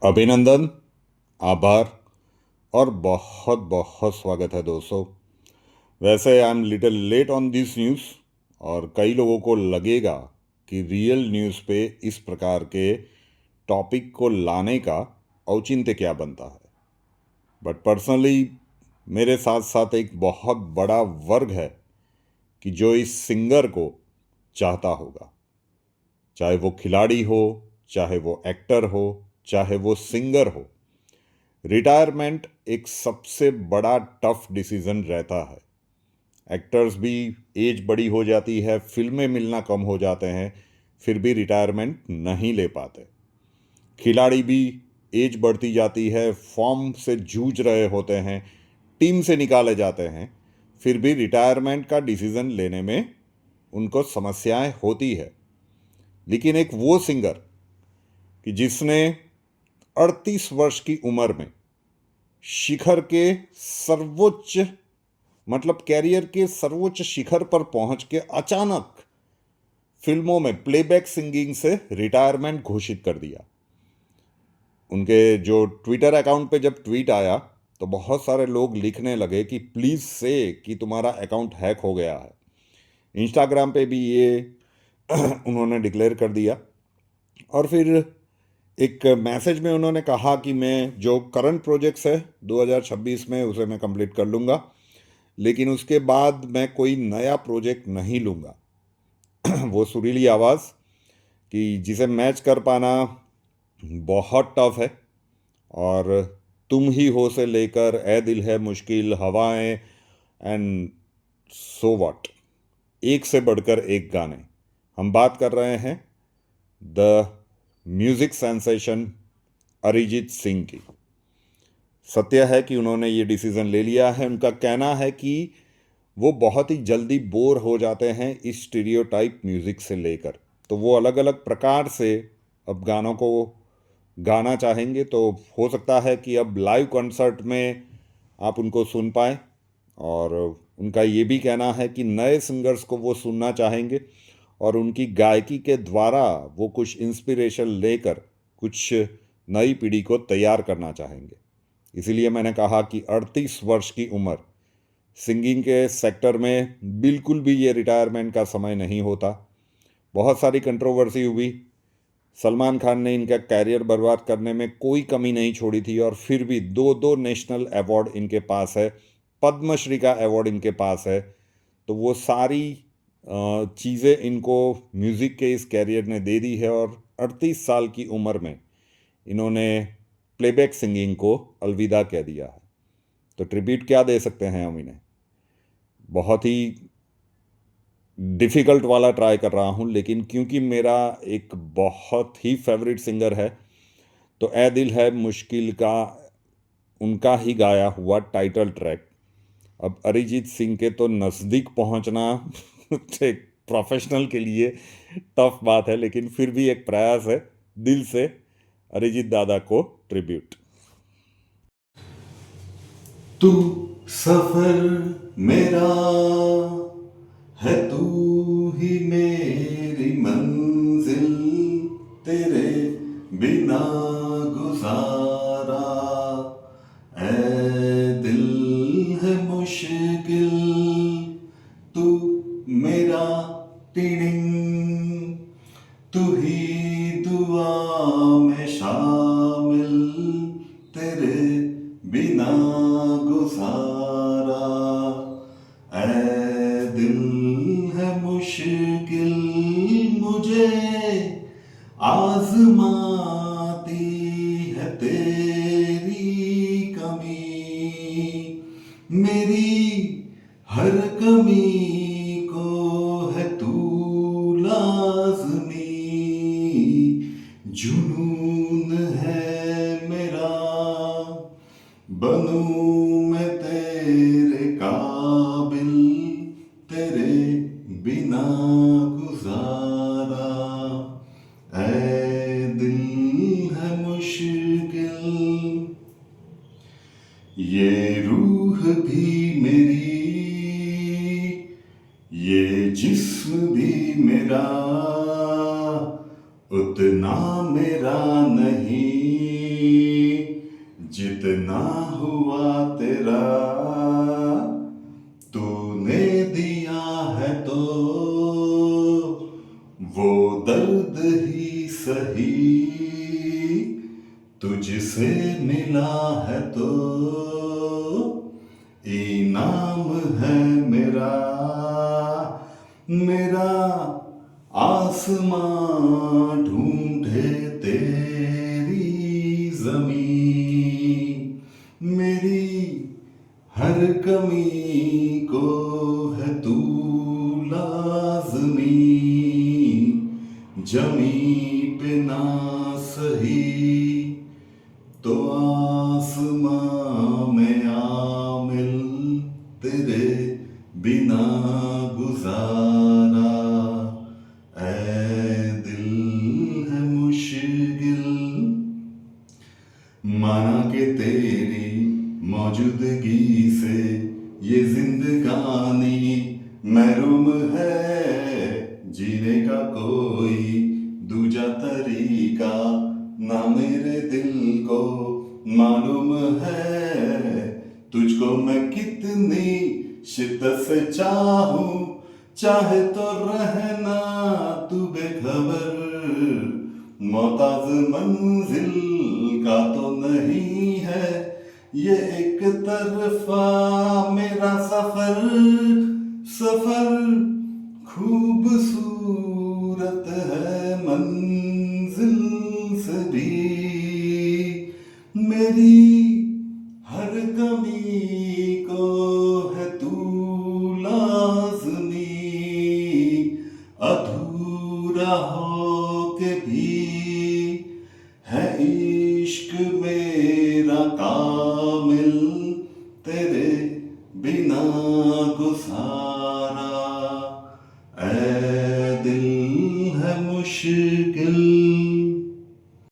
अभिनंदन, आभार और बहुत बहुत स्वागत है दोस्तों। वैसे I am little late on this news और कई लोगों को लगेगा कि रियल न्यूज़ पे इस प्रकार के टॉपिक को लाने का औचित्य क्या बनता है। बट पर्सनली मेरे साथ साथ एक बहुत बड़ा वर्ग है कि जो इस सिंगर को चाहता होगा, चाहे वो खिलाड़ी हो, चाहे वो एक्टर हो, चाहे वो सिंगर हो। रिटायरमेंट एक सबसे बड़ा टफ डिसीजन रहता है। एक्टर्स भी एज बड़ी हो जाती है, फिल्में मिलना कम हो जाते हैं, फिर भी रिटायरमेंट नहीं ले पाते। खिलाड़ी भी एज बढ़ती जाती है, फॉर्म से जूझ रहे होते हैं, टीम से निकाले जाते हैं, फिर भी रिटायरमेंट का डिसीजन लेने में उनको समस्याएं होती है। लेकिन एक वो सिंगर कि जिसने 38 वर्ष की उम्र में शिखर के सर्वोच्च मतलब कैरियर के सर्वोच्च शिखर पर पहुंच के अचानक फिल्मों में प्लेबैक सिंगिंग से रिटायरमेंट घोषित कर दिया। उनके जो ट्विटर अकाउंट पे जब ट्वीट आया तो बहुत सारे लोग लिखने लगे कि प्लीज़ से कि तुम्हारा अकाउंट हैक हो गया है। इंस्टाग्राम पे भी ये उन्होंने डिक्लेयर कर दिया और फिर एक मैसेज में उन्होंने कहा कि मैं जो करंट प्रोजेक्ट्स है 2026 में उसे मैं कंप्लीट कर लूँगा, लेकिन उसके बाद मैं कोई नया प्रोजेक्ट नहीं लूँगा। वो सुरीली आवाज़ कि जिसे मैच कर पाना बहुत टफ है। और तुम ही हो से लेकर ए दिल है मुश्किल, हवाएं एंड सो व्हाट, एक से बढ़कर एक गाने। हम बात कर रहे हैं the music sensation Arijit Singh की। सत्य है कि उन्होंने ये डिसीज़न ले लिया है। उनका कहना है कि वो बहुत ही जल्दी बोर हो जाते हैं इस स्टीरियोटाइप म्यूज़िक से लेकर, तो वो अलग अलग प्रकार से अब गानों को गाना चाहेंगे। तो हो सकता है कि अब लाइव कॉन्सर्ट में आप उनको सुन पाएँ। और उनका ये भी कहना है कि नए सिंगर्स को वो सुनना चाहेंगे और उनकी गायकी के द्वारा वो कुछ इंस्पिरेशन लेकर कुछ नई पीढ़ी को तैयार करना चाहेंगे। इसीलिए मैंने कहा कि 38 वर्ष की उम्र सिंगिंग के सेक्टर में बिल्कुल भी ये रिटायरमेंट का समय नहीं होता। बहुत सारी कंट्रोवर्सी हुई। सलमान खान ने इनका कैरियर बर्बाद करने में कोई कमी नहीं छोड़ी थी और फिर भी दो दो नेशनल अवार्ड इनके पास है, पद्मश्री का अवार्ड इनके पास है। तो वो सारी चीज़ें इनको म्यूज़िक के इस कैरियर ने दे दी है और 38 साल की उम्र में इन्होंने प्लेबैक सिंगिंग को अलविदा कह दिया है। तो ट्रिब्यूट क्या दे सकते हैं हम इन्हें। बहुत ही डिफ़िकल्ट वाला ट्राई कर रहा हूँ, लेकिन क्योंकि मेरा एक बहुत ही फेवरेट सिंगर है तो ए दिल है मुश्किल का उनका ही गाया हुआ टाइटल ट्रैक। अब अरिजीत सिंह के तो नज़दीक पहुंचना एक प्रोफेशनल के लिए टफ बात है, लेकिन फिर भी एक प्रयास है दिल से अरिजीत दादा को ट्रिब्यूट। तू सफर मेरा है, तू ही मेरी मंजिल, तेरे बिना गुजारा ऐ दिल है मुश्किल, तू मेरा टिडिंग, तू ही दुआ में शामिल, तेरे बिना गुजारा ऐ दिल है मुश्किल, मुझे आजमाती है तेरी कमी, मेरी हर कमी को है तू लाज़मी, जुनून है मेरा बनूं मैं तेरे काबिल, तेरे बिना गुजारा ऐ दिल है मुश्किल। ये रूह भी मेरी, ये जिस्म भी मेरा, उतना मेरा नहीं, जितना हुआ तेरा तूने दिया है तो वो दर्द ही सही तुझसे मिला है तो इनाम है मेरा। मेरा आसमां ढूंढे तेरी जमीन, मेरी हर कमी को है तू लाज़मी, जमी पे ना सही तो आसमां में आमिल तेरे बिना गुजारा ऐ दिल है मुश्किल। माना कि तेरी मौजूदगी से ये जिंदगानी महरूम है, जीने का कोई दूजा तरीका ना मेरे दिल को मालूम है। तुझको मैं कितनी शिद्दत से चाहूं, चाहे तो रहना तू बेखबर, मोहताज मंजिल का तो नहीं है ये एक तरफा मेरा सफर। सफर खूबसूरत है मंजिल से भी, मेरी हर कमी को है तू लाज़मी, अधूरा हो के भी है इश्क मेरा कामिल, तेरे बिना गुजारा ऐ दिल है मुश्किल।